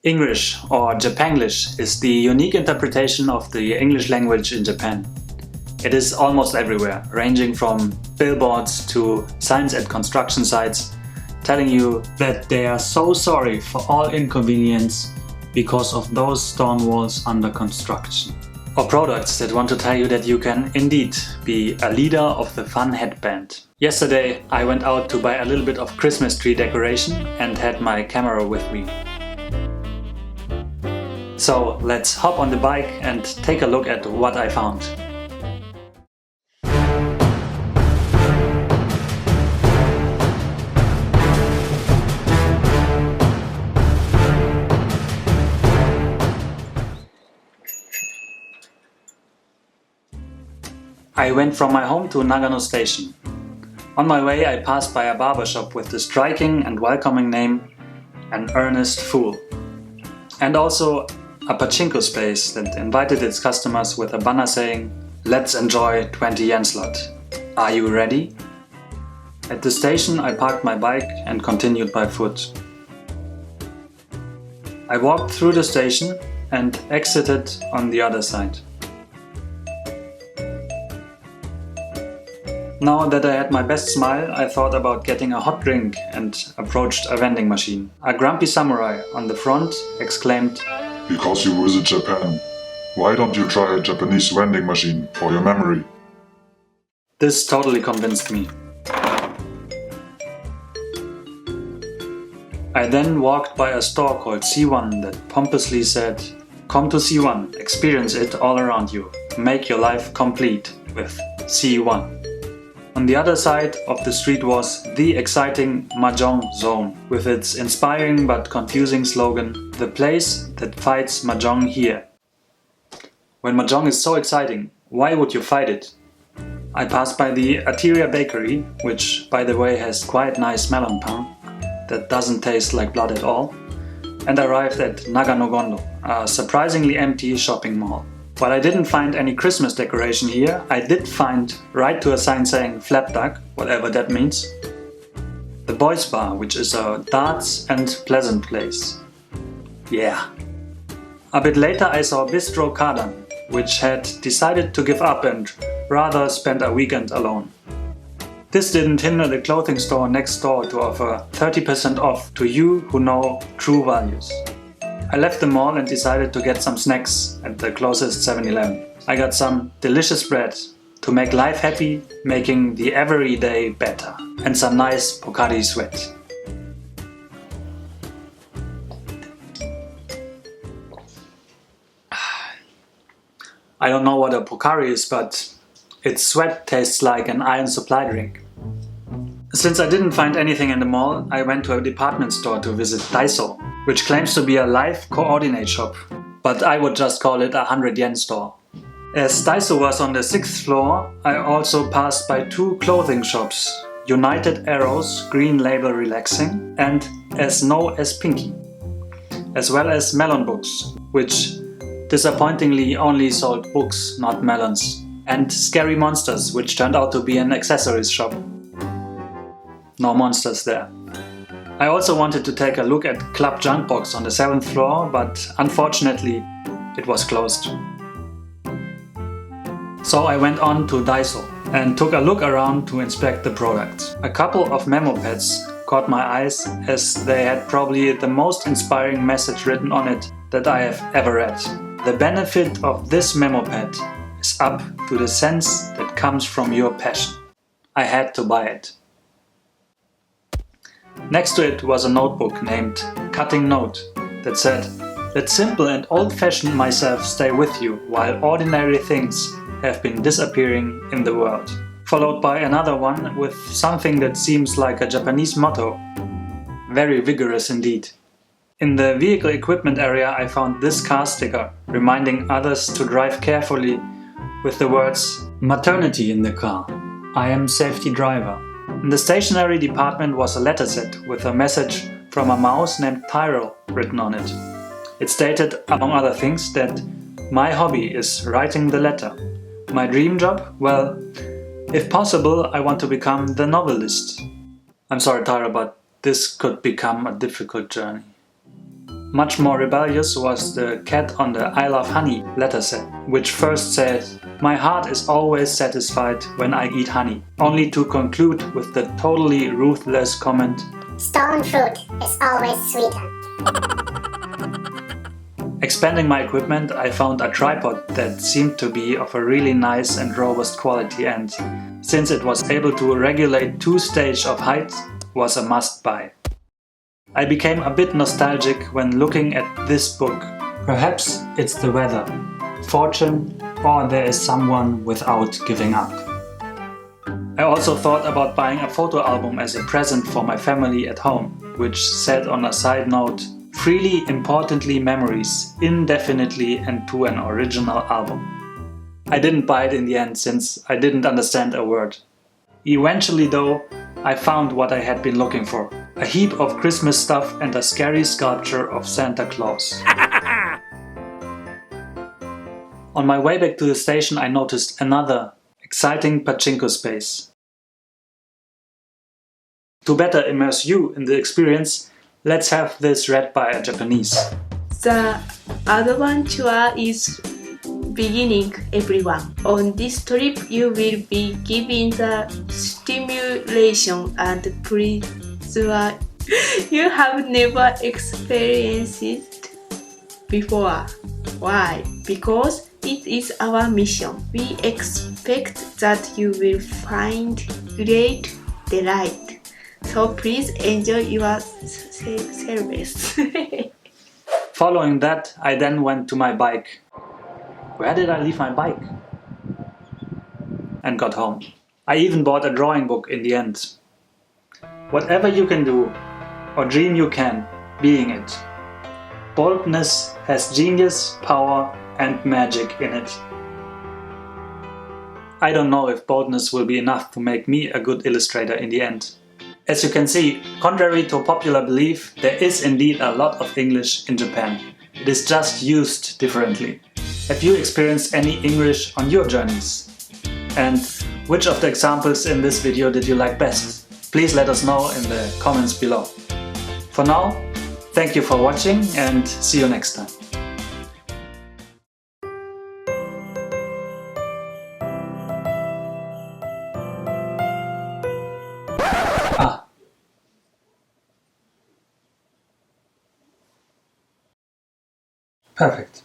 English or Japanglish is the unique interpretation of the English language in Japan. It is almost everywhere, ranging from billboards to signs at construction sites, telling you that they are so sorry for all inconvenience because of those stone walls under construction. Or products that want to tell you that you can indeed be a leader of the fun headband. Yesterday I went out to buy a little bit of Christmas tree decoration and had my camera with me. So let's hop on the bike and take a look at what I found. I went from my home to Nagano station. On my way I passed by a barber shop with the striking and welcoming name An Earnest Fool. And also a Pachinko space that invited its customers with a banner saying, "Let's enjoy 20 yen slot. Are you ready?" At the station I parked my bike and continued by foot. I walked through the station and exited on the other side. Now that I had my best smile, I thought about getting a hot drink and approached a vending machine. A grumpy samurai on the front exclaimed, "Because you visit Japan, why don't you try a Japanese vending machine for your memory?" This totally convinced me. I then walked by a store called C1 that pompously said, "Come to C1, experience it all around you. Make your life complete with C1." On the other side of the street was the exciting Mahjong zone, with its inspiring but confusing slogan, "The place that fights Mahjong here." When Mahjong is so exciting, why would you fight it? I passed by the Arteria Bakery, which by the way has quite nice melon pan that doesn't taste like blood at all, and arrived at Nagano Gondo, a surprisingly empty shopping mall. While I didn't find any Christmas decoration here, I did find right to a sign saying "Flap Duck," whatever that means. The Boys Bar, which is a darts and pleasant place. Yeah. A bit later I saw Bistro Kadan, which had decided to give up and rather spend a weekend alone. This didn't hinder the clothing store next door to offer 30% off to you who know true values. I left the mall and decided to get some snacks at the closest 7-Eleven. I got some delicious bread to make life happy, making the everyday better, and some nice Pocari Sweat. I don't know what a Pocari is, but its sweat tastes like an iron supply drink. Since I didn't find anything in the mall, I went to a department store to visit Daiso, which claims to be a life coordinate shop, but I would just call it a 100 yen store. As Daiso was on the 6th floor, I also passed by two clothing shops, United Arrows Green Label Relaxing and As No as Pinky, as well as Melon Books, which disappointingly only sold books, not melons, and Scary Monsters, which turned out to be an accessories shop. No monsters there. I also wanted to take a look at Club Junkbox on the 7th floor, but unfortunately it was closed. So I went on to Daiso and took a look around to inspect the products. A couple of memo pads caught my eyes as they had probably the most inspiring message written on it that I have ever read. The benefit of this memo pad is up to the sense that comes from your passion. I had to buy it. Next to it was a notebook named Cutting Note that said, "Let simple and old-fashioned myself stay with you while ordinary things have been disappearing in the world." Followed by another one with something that seems like a Japanese motto. Very vigorous indeed. In the vehicle equipment area I found this car sticker reminding others to drive carefully with the words "Maternity in the car. I am safety driver." In the stationery department was a letter set with a message from a mouse named Tyrell written on it. It stated, among other things, that my hobby is writing the letter. My dream job? Well, if possible, I want to become the novelist. I'm sorry, Tyrell, but this could become a difficult journey. Much more rebellious was the cat on the I Love Honey letter set, which first said, "My heart is always satisfied when I eat honey," only to conclude with the totally ruthless comment, "Stone fruit is always sweeter." Expanding my equipment, I found a tripod that seemed to be of a really nice and robust quality, and since it was able to regulate 2 stages of height, was a must-buy. I became a bit nostalgic when looking at this book. Perhaps it's the weather, fortune, or there is someone without giving up. I also thought about buying a photo album as a present for my family at home, which said on a side note, "Freely, importantly memories, indefinitely and to an original album." I didn't buy it in the end since I didn't understand a word. Eventually though, I found what I had been looking for. A heap of Christmas stuff and a scary sculpture of Santa Claus. On my way back to the station I noticed another exciting pachinko space. To better immerse you in the experience, let's have this read by a Japanese. The adventure is beginning, everyone. On this trip, you will be given the stimulation and pleasure you have never experienced before. Why? Because it is our mission. We expect that you will find great delight. So please enjoy your service. Following that, I then went to my bike. Where did I leave my bike? And got home. I even bought a drawing book in the end. Whatever you can do, or dream you can, being it. Boldness has genius, power, and magic in it. I don't know if boldness will be enough to make me a good illustrator in the end. As you can see, contrary to popular belief, there is indeed a lot of English in Japan. It is just used differently. Have you experienced any English on your journeys? And which of the examples in this video did you like best? Please let us know in the comments below. For now, thank you for watching and see you next time. Perfect.